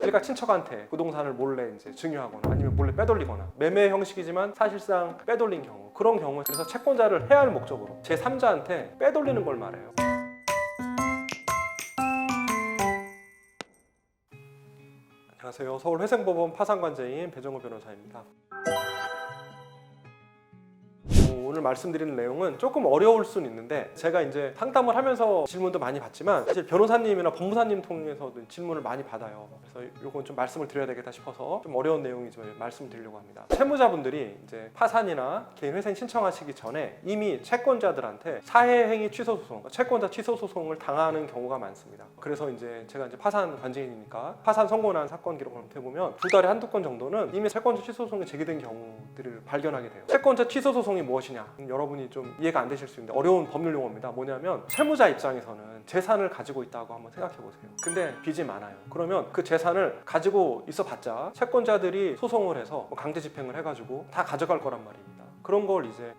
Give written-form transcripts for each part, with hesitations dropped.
그러니까 친척한테 부동산을 몰래 이제 증여하거나 아니면 몰래 빼돌리거나 매매 형식이지만 사실상 빼돌린 경우, 그런 경우, 그래서 채권자를 해야 할 목적으로 제3자한테 빼돌리는 걸 말해요. 안녕하세요. 서울회생법원 파산관제인 배정호 변호사입니다. 오늘 말씀드리는 내용은 조금 어려울 수는 있는데, 제가 이제 상담을 하면서 질문도 많이 받지만 사실 변호사님이나 법무사님 통해서도 질문을 많이 받아요. 그래서 이건 좀 말씀을 드려야 되겠다 싶어서 좀 어려운 내용이지만 말씀을 드리려고 합니다. 채무자분들이 이제 파산이나 개인회생 신청하시기 전에 이미 채권자들한테 사회행위 취소 소송, 채권자 취소 소송을 당하는 경우가 많습니다. 그래서 이제 제가 이제 파산 관제인이니까 파산 선고 난 사건 기록을 해보면 두 달에 한두 건 정도는 이미 채권자 취소 소송이 제기된 경우들을 발견하게 돼요. 채권자 취소 소송이 무엇이냐? 여러분이 좀 이해가 안 되실 수 있는데 어려운 법률 용어입니다. 뭐냐면 채무자 입장에서는 재산을 가지고 있다고 한번 생각해 보세요. 근데 빚이 많아요. 그러면 그 재산을 가지고 있어 봤자 채권자들이 소송을 해서 강제 집행을 해가지고 다 가져갈 거란 말입니다. 그런 걸 이제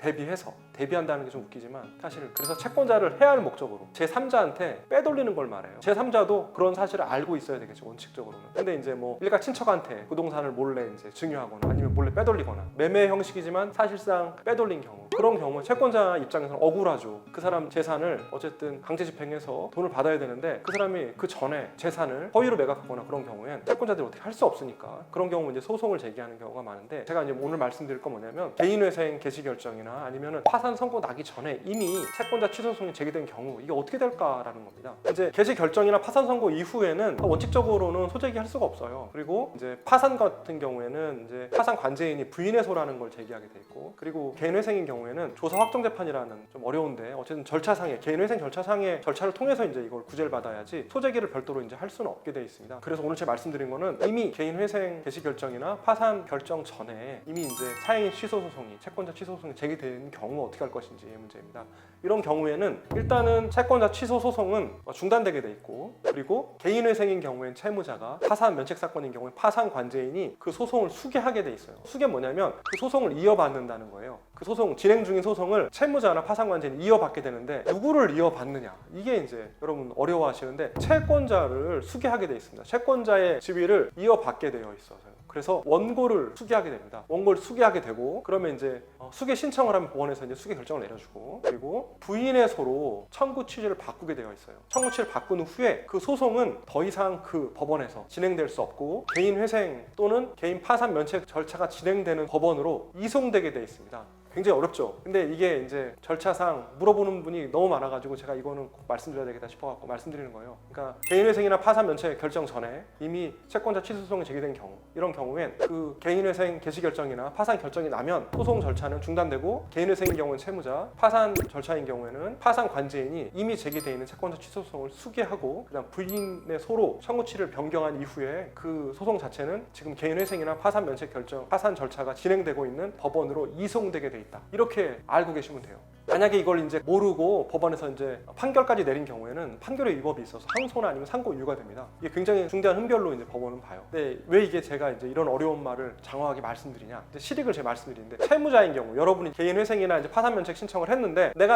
대비한다는 게 좀 웃기지만 사실 그래서 채권자를 해야 할 목적으로 제3자한테 빼돌리는 걸 말해요. 제3자도 그런 사실을 알고 있어야 되겠죠, 원칙적으로는. 근데 이제 뭐 일가 친척한테 부동산을 몰래 이제 증여하거나 아니면 몰래 빼돌리거나 매매 형식이지만 사실상 빼돌린 경우, 그런 경우 채권자 입장에서는 억울하죠. 그 사람 재산을 어쨌든 강제 집행해서 돈을 받아야 되는데 그 사람이 그 전에 재산을 허위로 매각하거나 그런 경우엔 채권자들이 어떻게 할 수 없으니까 그런 경우는 이제 소송을 제기하는 경우가 많은데, 제가 이제 오늘 말씀드릴 건 뭐냐면 개인회생 개시 결정이나 아니면은 파산 선고 나기 전에 이미 채권자 취소 소송이 제기된 경우 이게 어떻게 될까라는 겁니다. 이제 개시 결정이나 파산 선고 이후에는 원칙적으로는 소제기할 수가 없어요. 그리고 이제 파산 같은 경우에는 이제 파산 관제인이 부인해소라는 걸 제기하게 돼 있고, 그리고 개인회생인 경우에는 조사 확정 재판이라는 좀 어려운데 어쨌든 절차상의 개인회생 절차상의 절차를 통해서 이제 이걸 구제를 받아야지 소제기를 별도로 이제 할 수는 없게 돼 있습니다. 그래서 오늘 제가 말씀드린 거는 이미 개인회생 개시 결정이나 파산 결정 전에 이미 이제 사행위 취소 소송이 채권자 취소 소송이 제기된 경우 어떻게 할 것인지의 문제입니다. 이런 경우에는 일단은 채권자 취소 소송은 중단되게 돼 있고, 그리고 개인회생인 경우엔 채무자가, 파산 면책 사건인 경우에 파산 관제인이 그 소송을 수개하게 돼 있어요. 수개 뭐냐면 그 소송을 이어받는다는 거예요. 그 소송, 진행 중인 소송을 채무자나 파산 관제인이 이어받게 되는데 누구를 이어받느냐, 이게 이제 여러분 어려워하시는데 채권자를 수개하게 돼 있습니다. 채권자의 지위를 이어받게 되어 있어서요. 그래서 원고를 수개하게 됩니다. 원고를 수개하게 되고, 그러면 이제 수개 신청을 하면 법원에서 이제 수개 결정을 내려주고, 그리고 부인해소로 청구 취지를 바꾸게 되어 있어요. 청구 취지를 바꾼 후에 그 소송은 더 이상 그 법원에서 진행될 수 없고 개인 회생 또는 개인 파산 면책 절차가 진행되는 법원으로 이송되게 되어 있습니다. 굉장히 어렵죠. 근데 이게 이제 절차상 물어보는 분이 너무 많아가지고 제가 이거는 꼭 말씀드려야 되겠다 싶어갖고 말씀드리는 거예요. 그러니까 개인회생이나 파산 면책 결정 전에 이미 채권자 취소 소송이 제기된 경우, 이런 경우엔 그 개인회생 개시 결정이나 파산 결정이 나면 소송 절차는 중단되고, 개인회생인 경우는 채무자, 파산 절차인 경우에는 파산 관제인이 이미 제기되어 있는 채권자 취소 소송을 수개하고 그다음 부인의 소로 청구치를 변경한 이후에 그 소송 자체는 지금 개인회생이나 파산 면책 결정, 파산 절차가 진행되고 있는 법원으로 이송되게 돼 있다. 이렇게 알고 계시면 돼요. 만약에 이걸 이제 모르고 법원에서 이제 판결까지 내린 경우에는 판결의 위법이 있어서 항소나 아니면 상고 이유가 됩니다. 이게 굉장히 중대한 흠결로 이제 법원은 봐요. 근데 왜 이게 제가 이제 이런 어려운 말을 장황하게 말씀드리냐? 이제 실익을 제가 말씀드리는데, 채무자인 경우 여러분이 개인회생이나 이제 파산 면책 신청을 했는데 내가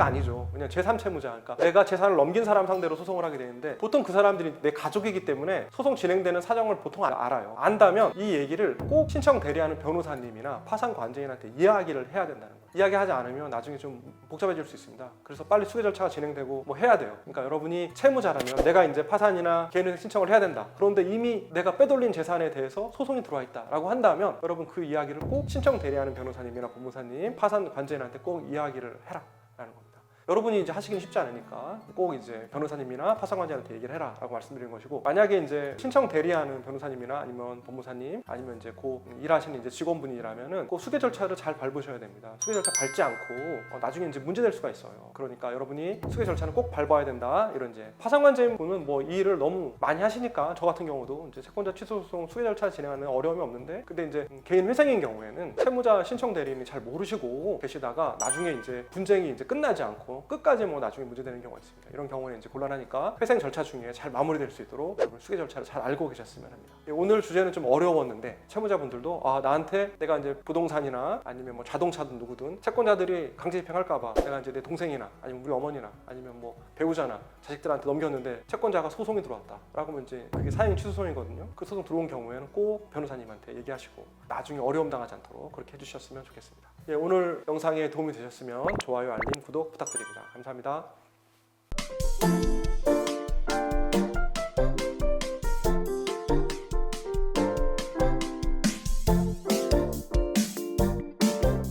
아니죠. 그냥 제3채무자, 그러니까 내가 재산을 넘긴 사람 상대로 소송을 하게 되는데 보통 그 사람들이 내 가족이기 때문에 소송 진행되는 사정을 보통 알아요. 안다면 이 얘기를 꼭 신청 대리하는 변호사님이나 파산 관제인한테 이야기를 해야 된다는 거예요. 이야기하지 않으면 나중에 좀 복잡해질 수 있습니다. 그래서 빨리 수개 절차가 진행되고 뭐 해야 돼요. 그러니까 여러분이 채무자라면 내가 이제 파산이나 개인회생 신청을 해야 된다. 그런데 이미 내가 빼돌린 재산에 대해서 소송이 들어와 있다라고 한다면 여러분 그 이야기를 꼭 신청 대리하는 변호사님이나 법무사님, 파산 관제인한테 꼭 이야기를 해라라는 겁니다. 여러분이 이제 하시기는 쉽지 않으니까 꼭 이제 변호사님이나 파산관제한테 얘기를 해라 라고 말씀드리는 것이고, 만약에 이제 신청 대리하는 변호사님이나 아니면 법무사님 아니면 이제 고 일하시는 이제 직원분이라면은 꼭 수개 절차를 잘 밟으셔야 됩니다. 수개 절차 밟지 않고 나중에 이제 문제될 수가 있어요. 그러니까 여러분이 수개 절차는 꼭 밟아야 된다. 이런 이제 파산관제인 분은 뭐 이 일을 너무 많이 하시니까 저 같은 경우도 이제 채권자 취소 소송 수개 절차 진행하는 어려움이 없는데, 근데 이제 개인 회생인 경우에는 채무자 신청 대리인이 잘 모르시고 계시다가 나중에 이제 분쟁이 이제 끝나지 않고 않고 끝까지 뭐 나중에 문제되는 경우가 있습니다. 이런 경우는 이제 곤란하니까 회생 절차 중에 잘 마무리될 수 있도록 여러분 수계 절차를 잘 알고 계셨으면 합니다. 오늘 주제는 좀 어려웠는데 채무자분들도 나한테 내가 이제 부동산이나 아니면 뭐 자동차든 누구든 채권자들이 강제 집행할까봐 내가 이제 내 동생이나 아니면 우리 어머니나 아니면 뭐 배우자나 자식들한테 넘겼는데 채권자가 소송이 들어왔다 라고 하면 이제 그게 사행 취소송이거든요. 그 소송 들어온 경우에는 꼭 변호사님한테 얘기하시고 나중에 어려움 당하지 않도록 그렇게 해주셨으면 좋겠습니다. 오늘 영상에 도움이 되셨으면 좋아요, 알림, 구독 부탁드립니다. 감사합니다.